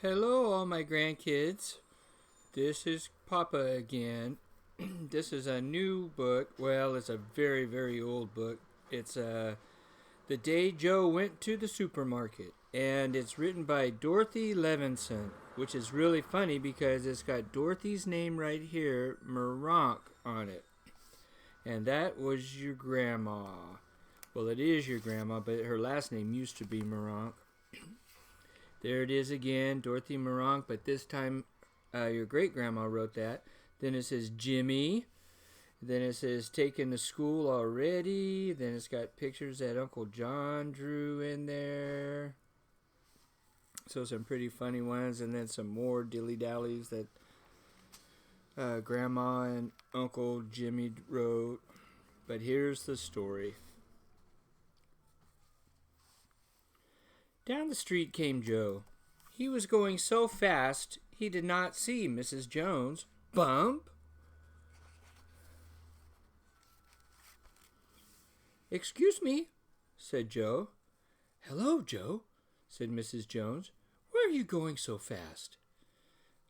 Hello, all my grandkids. This is Papa again. This is a new book. Well, it's a very, very old book. It's The Day Joe Went to the Supermarket. And it's written by Dorothy Levinson, which is really funny because it's got Dorothy's name right here, Moronk, on it. And that was your grandma. Well, it is your grandma, but her last name used to be Moronk. There it is again, Dorothy Moronk, but this time your great grandma wrote that. Then it says Jimmy. Then it says taken to school already. Then it's got pictures that Uncle John drew in there. So some pretty funny ones, and then some more dilly dallies that Grandma and Uncle Jimmy wrote. But here's the story. Down the street came Joe. He was going so fast he did not see Mrs. Jones. Bump! "Excuse me," said Joe. "Hello, Joe," said Mrs. Jones. "Where are you going so fast?"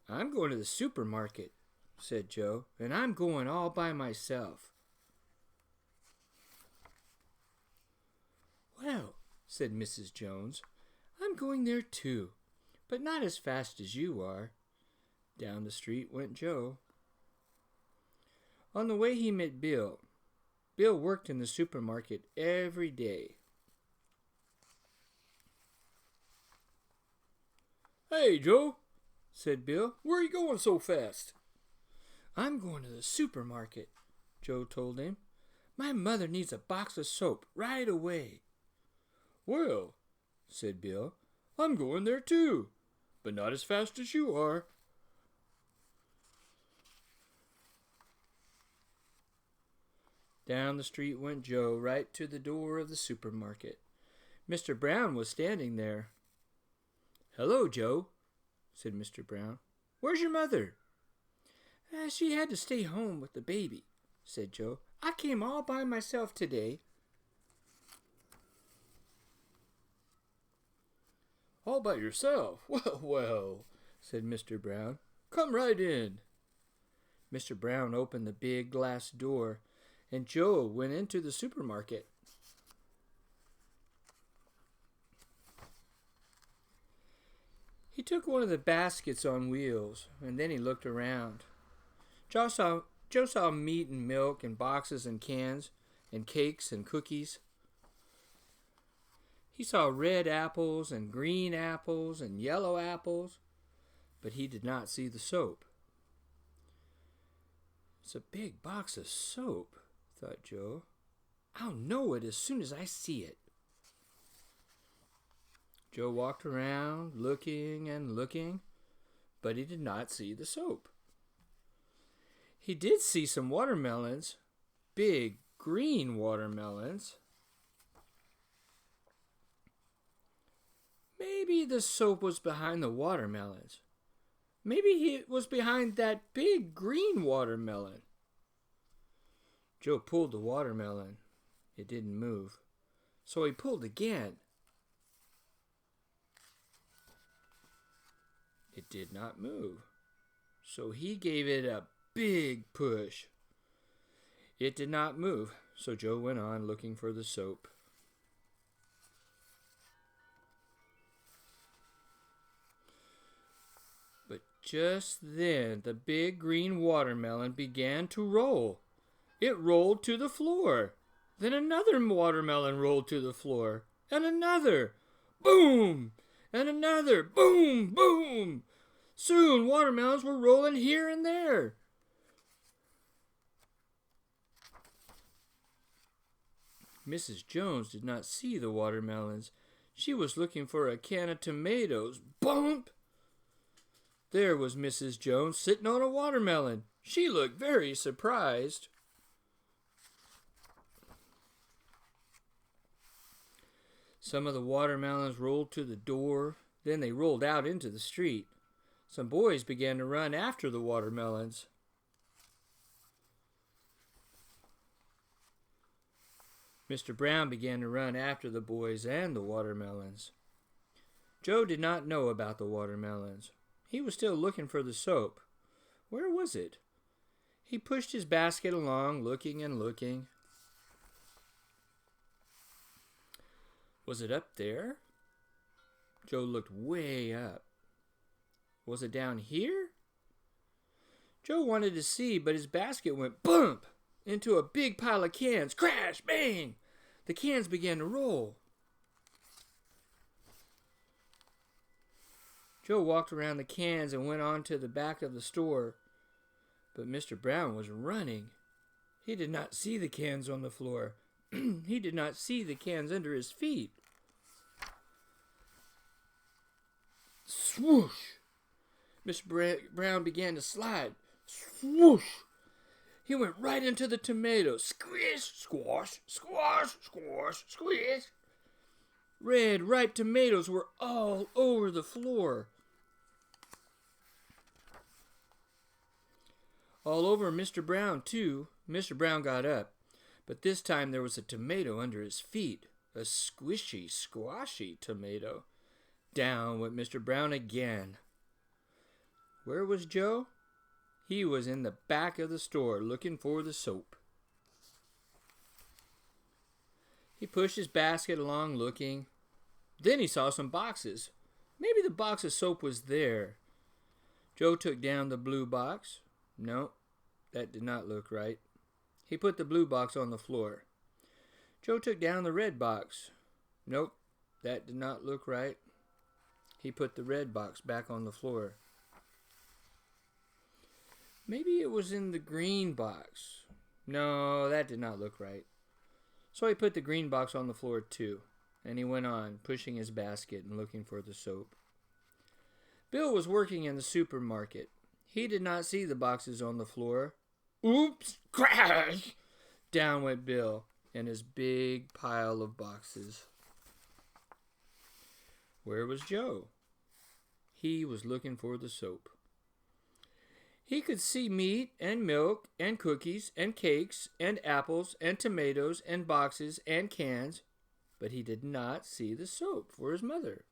"I'm going to the supermarket," said Joe, "and I'm going all by myself." "Well," said Mrs. Jones, "I'm going there too, but not as fast as you are." Down the street went Joe. On the way he met Bill. Bill worked in the supermarket every day. "Hey, Joe," said Bill, "where are you going so fast?" "I'm going to the supermarket," Joe told him. "My mother needs a box of soap right away." "Well," said Bill, "I'm going there too, but not as fast as you are." Down the street went Joe, right to the door of the supermarket. Mr. Brown was standing there. "Hello, Joe," said Mr. Brown. "Where's your mother?" She had to stay home with the baby," said Joe. "I came all by myself today." "All by yourself? Well, well," said Mr. Brown. "Come right in." Mr. Brown opened the big glass door, and Joe went into the supermarket. He took one of the baskets on wheels, and then he looked around. Joe saw meat and milk and boxes and cans and cakes and cookies. He saw red apples and green apples and yellow apples, but he did not see the soap. "It's a big box of soap," thought Joe. "I'll know it as soon as I see it." Joe walked around, looking and looking, but he did not see the soap. He did see some watermelons, big green watermelons. Maybe the soap was behind the watermelons. Maybe it was behind that big green watermelon. Joe pulled the watermelon. It didn't move. So he pulled again. It did not move. So he gave it a big push. It did not move. So Joe went on looking for the soap. But just then the big green watermelon began to roll. It rolled to the floor. Then another watermelon rolled to the floor. And another. Boom! And another. Boom! Boom! Soon watermelons were rolling here and there. Mrs. Jones did not see the watermelons. She was looking for a can of tomatoes. Bump! There was Mrs. Jones sitting on a watermelon. She looked very surprised. Some of the watermelons rolled to the door. Then they rolled out into the street. Some boys began to run after the watermelons. Mr. Brown began to run after the boys and the watermelons. Joe did not know about the watermelons. He was still looking for the soap. Where was it? He pushed his basket along, looking and looking. Was it up there? Joe looked way up. Was it down here? Joe wanted to see, but his basket went bump into a big pile of cans. Crash! Bang! The cans began to roll. Joe walked around the cans and went on to the back of the store. But Mr. Brown was running. He did not see the cans on the floor. He did not see the cans under his feet. Swoosh! Mr. Brown began to slide. Swoosh! He went right into the tomatoes. Squish, squash, squash, squash, squish. Red, ripe tomatoes were all over the floor. All over Mr. Brown, too. Mr. Brown got up, but this time there was a tomato under his feet. A squishy, squashy tomato. Down went Mr. Brown again. Where was Joe? He was in the back of the store looking for the soap. He pushed his basket along looking. Then he saw some boxes. Maybe the box of soap was there. Joe took down the blue box. No, that did not look right. He put the blue box on the floor. Joe took down the red box. Nope, that did not look right. He put the red box back on the floor. Maybe it was in the green box. No, that did not look right. So he put the green box on the floor too, and he went on, pushing his basket and looking for the soap. Bill was working in the supermarket. He did not see the boxes on the floor. Oops! Crash! Down went Bill and his big pile of boxes. Where was Joe? He was looking for the soap. He could see meat and milk and cookies and cakes and apples and tomatoes and boxes and cans, but he did not see the soap for his mother.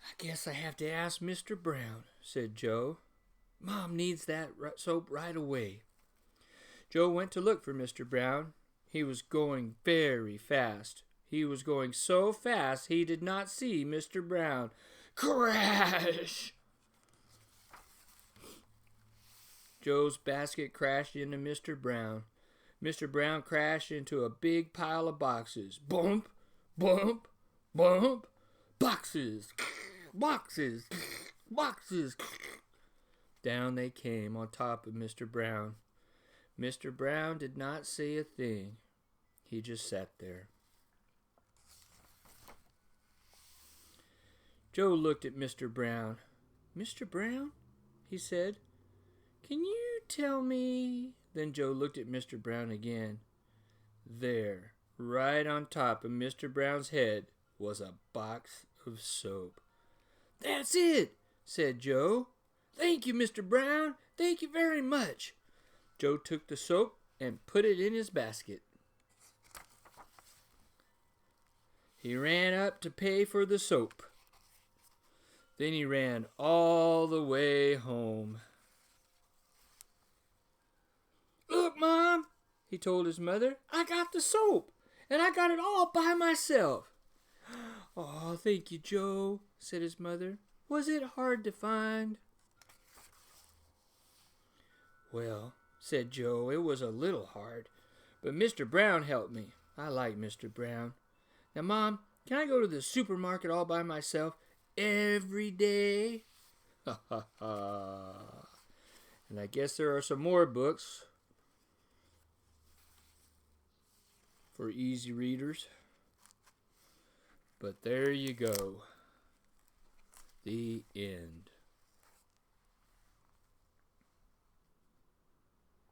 I guess I have to ask Mr. Brown, said Joe. Mom needs that soap right away. Joe went to look for Mr. Brown. He was going very fast. He was going so fast he did not see Mr. Brown. Crash! Joe's basket crashed into Mr. Brown. Mr. Brown crashed into a big pile of boxes. Bump, bump, bump. Boxes, boxes, boxes. Down they came on top of Mr. Brown. Mr. Brown did not say a thing. He just sat there. Joe looked at Mr. Brown. Mr. Brown, he said, can you tell me? Then Joe looked at Mr. Brown again. There, right on top of Mr. Brown's head, was a box of soap. That's it, said Joe. Thank you, Mr. Brown. Thank you very much. Joe took the soap and put it in his basket. He ran up to pay for the soap. Then he ran all the way home. Look, Mom, he told his mother, I got the soap, and I got it all by myself. Oh, thank you, Joe, said his mother. Was it hard to find? Well, said Joe, it was a little hard, but Mr. Brown helped me. I like Mr. Brown. Now, Mom, can I go to the supermarket all by myself every day? Ha ha ha. And I guess there are some more books for easy readers. But there you go. The end.